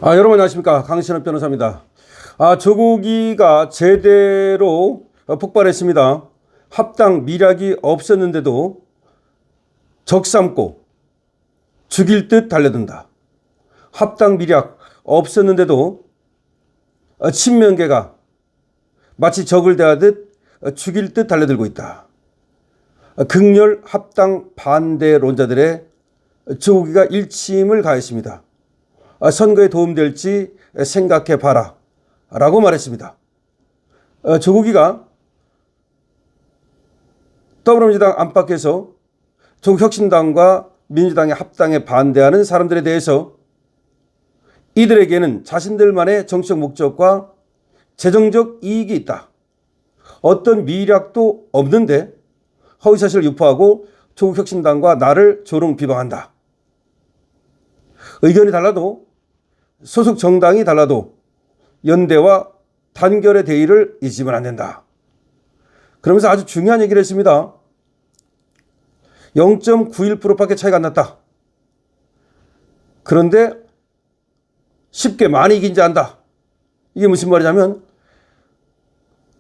여러분 안녕하십니까, 강신업 변호사입니다. 조국이가 제대로 폭발했습니다. 합당 미략이 없었는데도 적삼고 죽일 듯 달려든다. 합당 미략 없었는데도 친명계가 마치 적을 대하듯 죽일 듯 달려들고 있다. 극렬 합당 반대론자들의 조국이가 일침을 가했습니다. 선거에 도움될지 생각해봐라 라고 말했습니다. 조국이가 더불어민주당 안팎에서 조국혁신당과 민주당의 합당에 반대하는 사람들에 대해서 이들에게는 자신들만의 정치적 목적과 재정적 이익이 있다. 어떤 미략도 없는데 허위사실을 유포하고 조국혁신당과 나를 조롱 비방한다. 의견이 달라도 소속 정당이 달라도 연대와 단결의 대의를 잊으면 안 된다. 그러면서 아주 중요한 얘기를 했습니다. 0.91%밖에 차이가 안 났다. 그런데 쉽게 많이 이긴지 안다. 이게 무슨 말이냐면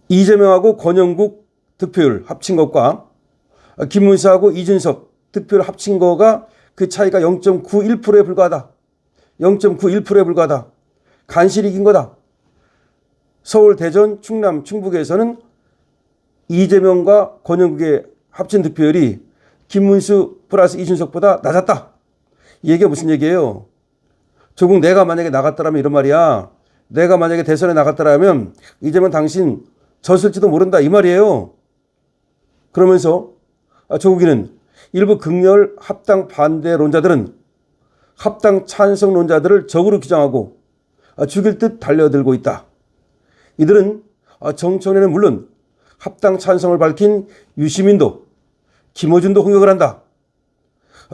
이재명하고 권영국 득표율 합친 것과 김문수하고 이준석 득표율 합친 거가 그 차이가 0.91%에 불과하다. 0.91%에 불과하다. 간신히 이긴 거다. 서울, 대전, 충남, 충북에서는 이재명과 권영국의 합친 득표율이 김문수 플러스 이준석보다 낮았다. 이 얘기가 무슨 얘기예요? 조국 내가 만약에 나갔더라면 이런 말이야. 내가 만약에 대선에 나갔더라면 이재명 당신 졌을지도 모른다. 이 말이에요. 그러면서 조국이는 일부 극렬 합당 반대론자들은 합당 찬성론자들을 적으로 규정하고 죽일 듯 달려들고 있다. 이들은 정청래는 물론 합당 찬성을 밝힌 유시민도 김어준도 공격을 한다.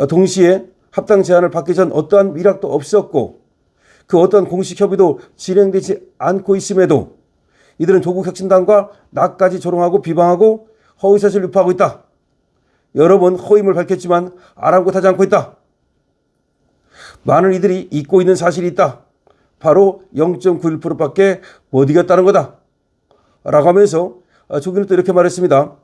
동시에 합당 제안을 받기 전 어떠한 미락도 없었고 그 어떠한 공식 협의도 진행되지 않고 있음에도 이들은 조국혁신당과 나까지 조롱하고 비방하고 허위사실을 유포하고 있다. 여러 번 허위임을 밝혔지만 아랑곳하지 않고 있다. 많은 이들이 잊고 있는 사실이 있다. 바로 0.91%밖에 못 이겼다는 거다. 라고 하면서 조국이는 또 이렇게 말했습니다.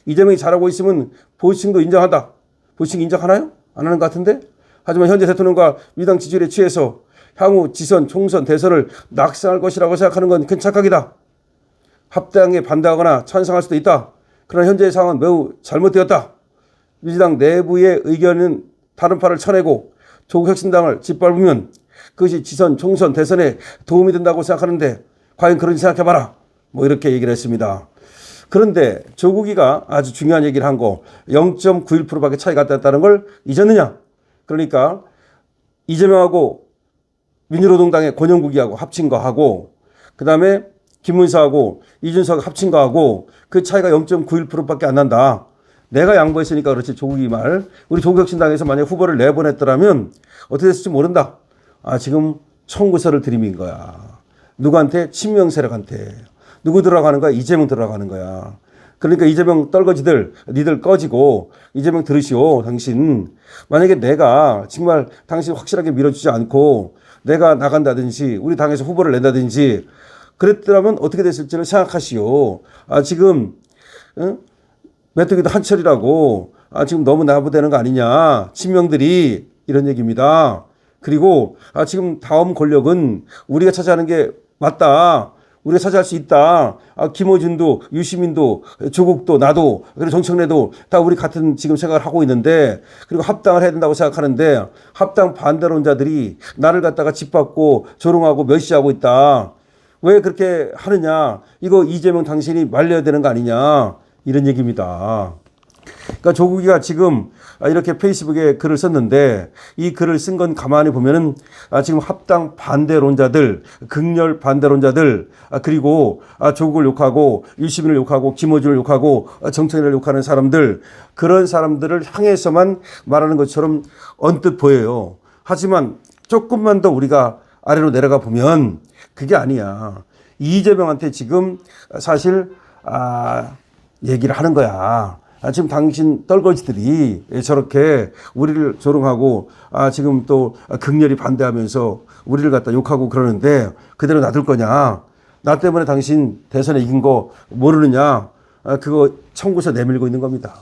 이재명이 잘하고 있으면 보수층도 인정한다. 보수층 인정하나요? 안 하는 것 같은데? 하지만 현재 대통령과 민주당 지지율에 취해서 향후 지선, 총선, 대선을 낙선할 것이라고 생각하는 건 큰 착각이다. 합당에 반대하거나 찬성할 수도 있다. 그러나 현재의 상황은 매우 잘못되었다. 민주당 내부의 의견은 다른 팔을 쳐내고 조국혁신당을 짓밟으면 그것이 지선, 총선, 대선에 도움이 된다고 생각하는데 과연 그런지 생각해봐라. 이렇게 얘기를 했습니다. 그런데 조국이가 아주 중요한 얘기를 한 거 0.91%밖에 차이가 났다는 걸 잊었느냐. 그러니까 이재명하고 민주노동당의 권영국이하고 합친 거하고 그 다음에 김문수하고 이준석 합친 거하고 그 차이가 0.91%밖에 안 난다. 내가 양보했으니까 그렇지. 조국이 말. 우리 조국혁신당에서 만약 후보를 내보냈더라면 어떻게 됐을지 모른다. 지금 청구서를 들이민 거야. 누구한테? 친명 세력한테. 누구 들어가는 거야? 이재명 들어가는 거야. 그러니까 이재명 떨거지들, 니들 꺼지고 이재명 들으시오. 당신. 만약에 내가 정말 당신 확실하게 밀어주지 않고 내가 나간다든지 우리 당에서 후보를 낸다든지 그랬더라면 어떻게 됐을지를 생각하시오. 지금 메뚜기도 한철이라고 지금 너무 나부되는 거 아니냐. 친명들이 이런 얘기입니다. 그리고 지금 다음 권력은 우리가 차지하는 게 맞다. 우리가 차지할 수 있다. 김어준도 유시민도 조국도 나도 그리고 정청래도 다 우리 같은 지금 생각을 하고 있는데 그리고 합당을 해야 된다고 생각하는데 합당 반대론자들이 나를 갖다가 짓밟고 조롱하고 멸시하고 있다. 왜 그렇게 하느냐. 이거 이재명 당신이 말려야 되는 거 아니냐. 이런 얘기입니다. 그러니까 조국이가 지금 이렇게 페이스북에 글을 썼는데 이 글을 쓴 건 가만히 보면은 지금 합당 반대론자들, 극렬 반대론자들, 그리고 조국을 욕하고 유시민을 욕하고 김어준을 욕하고 정청래를 욕하는 사람들, 그런 사람들을 향해서만 말하는 것처럼 언뜻 보여요. 하지만 조금만 더 우리가 아래로 내려가 보면 그게 아니야. 이재명한테 지금 사실 얘기를 하는 거야. 지금 당신 떨거지들이 저렇게 우리를 조롱하고 지금 또 극렬히 반대하면서 우리를 갖다 욕하고 그러는데 그대로 놔둘 거냐? 나 때문에 당신 대선에 이긴 거 모르느냐? 그거 청구서 내밀고 있는 겁니다.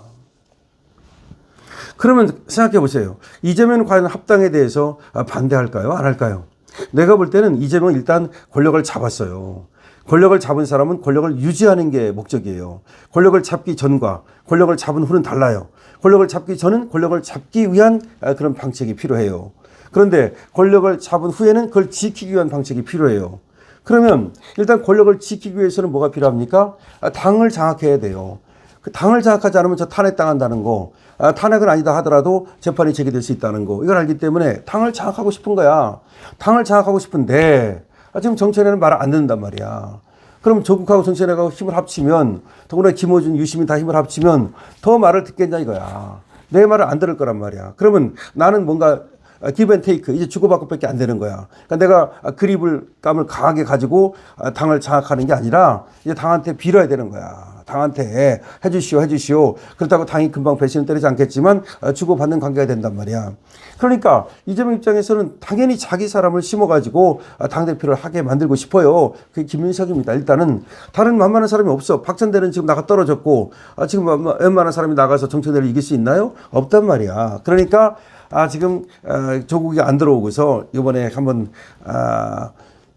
그러면 생각해 보세요. 이재명은 과연 합당에 대해서 반대할까요? 안 할까요? 내가 볼 때는 이재명은 일단 권력을 잡았어요. 권력을 잡은 사람은 권력을 유지하는 게 목적이에요. 권력을 잡기 전과 권력을 잡은 후는 달라요. 권력을 잡기 전은 권력을 잡기 위한 그런 방책이 필요해요. 그런데 권력을 잡은 후에는 그걸 지키기 위한 방책이 필요해요. 그러면 일단 권력을 지키기 위해서는 뭐가 필요합니까? 당을 장악해야 돼요. 그 당을 장악하지 않으면 저 탄핵당한다는 거, 탄핵은 아니다 하더라도 재판이 제기될 수 있다는 거, 이걸 알기 때문에 당을 장악하고 싶은 거야. 당을 장악하고 싶은데 지금 정치인은 말을 안 듣는단 말이야. 그럼 조국하고 정치인하고 힘을 합치면, 더구나 김어준, 유시민 다 힘을 합치면 더 말을 듣겠냐 이거야. 내 말을 안 들을 거란 말이야. 그러면 나는 뭔가 give and take, 이제 주고받고밖에 안 되는 거야. 그러니까 내가 그립감을 강하게 가지고 당을 장악하는 게 아니라 이제 당한테 빌어야 되는 거야. 당한테 해주시오. 그렇다고 당이 금방 배신을 때리지 않겠지만 주고받는 관계가 된단 말이야. 그러니까 이재명 입장에서는 당연히 자기 사람을 심어가지고 당대표를 하게 만들고 싶어요. 그게 김민석입니다. 일단은 다른 만만한 사람이 없어. 박찬대는 지금 나가 떨어졌고 지금 웬만한 사람이 나가서 정청래를 이길 수 있나요? 없단 말이야. 그러니까 지금 조국이 안 들어오고서 이번에 한번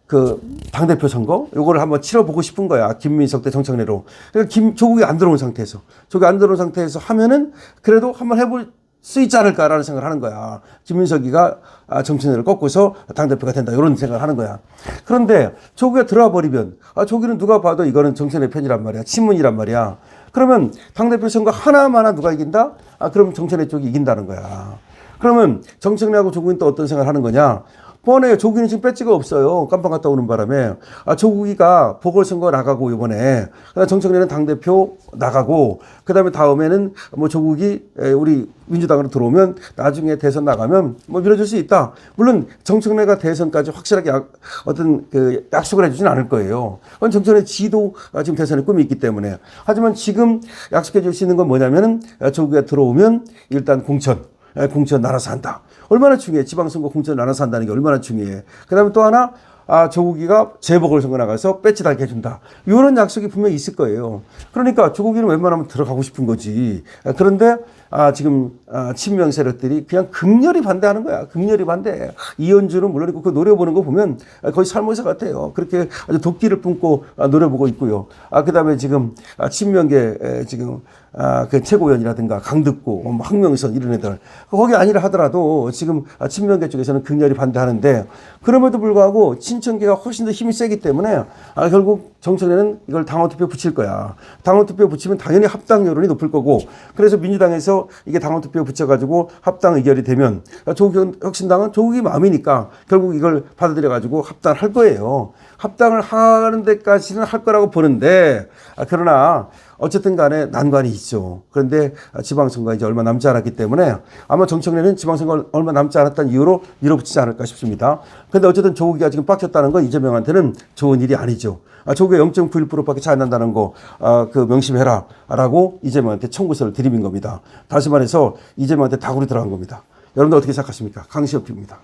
그 당대표 선거 요거를 한번 치러보고 싶은 거야. 김민석 대 정청래로. 그러니까 조국이 안 들어온 상태에서. 조국이 안 들어온 상태에서 하면은 그래도 한번 해볼 수 있지 않을까라는 생각을 하는 거야. 김민석이가 정청래를 꺾고서 당대표가 된다. 이런 생각을 하는 거야. 그런데 조국이 들어와 버리면 조국은 누가 봐도 이거는 정청래 편이란 말이야. 친문이란 말이야. 그러면 당대표 선거 하나마나 누가 이긴다? 그럼 정청래 쪽이 이긴다는 거야. 그러면 정청래하고 조국은 또 어떤 생각을 하는 거냐? 뻔해요. 조국이는 지금 배지가 없어요. 깜빵 갔다 오는 바람에. 조국이가 보궐선거 나가고 이번에. 그다음 정청래는 당대표 나가고 그다음에 다음에는 뭐 조국이 우리 민주당으로 들어오면 나중에 대선 나가면 뭐 밀어줄 수 있다. 물론 정청래가 대선까지 확실하게 어떤 그 약속을 해주진 않을 거예요. 그건 정청래 지도 지금 대선에 꿈이 있기 때문에. 하지만 지금 약속해 줄 수 있는 건 뭐냐면은 조국이가 들어오면 일단 공천 나눠서 한다. 얼마나 중요해. 지방선거 공천 나눠서 한다는 게 얼마나 중요해. 그 다음에 또 하나, 조국이가 재보궐선거 나가서 배지 달게 해준다. 이런 약속이 분명히 있을 거예요. 그러니까 조국이는 웬만하면 들어가고 싶은 거지. 그런데 지금 친명 세력들이 그냥 극렬히 반대하는 거야. 극렬히 반대. 이현주는 물론이고 그 노려보는 거 보면 거의 살모사 같아요. 그렇게 아주 도끼를 뿜고 노려보고 있고요. 그다음에 지금 친명계 지금 그 최고위원이라든가 강득구, 황명선 이런 애들 거기 아니라 하더라도 지금 친명계 쪽에서는 극렬히 반대하는데 그럼에도 불구하고 친천계가 훨씬 더 힘이 세기 때문에 결국 정청래는 이걸 당원투표 붙일 거야. 당원투표 붙이면 당연히 합당 여론이 높을 거고 그래서 민주당에서 이게 당원투표 붙여가지고 합당 의결이 되면 조국혁신당은 조국이 마음이니까 결국 이걸 받아들여가지고 합당을 할 거예요. 합당을 하는 데까지는 할 거라고 보는데 그러나 어쨌든 간에 난관이 있죠. 그런데 지방선거가 이제 얼마 남지 않았기 때문에 아마 정청래는 지방선거 얼마 남지 않았다는 이유로 밀어붙이지 않을까 싶습니다. 그런데 어쨌든 조국이가 지금 빡쳤다는 건 이재명한테는 좋은 일이 아니죠. 조국이 0.91%밖에 차이 안 난다는 거 그 명심해라 라고 이재명한테 청구서를 들이민 겁니다. 다시 말해서 이재명한테 다구리 들어간 겁니다. 여러분들 어떻게 생각하십니까? 강시혁 TV입니다.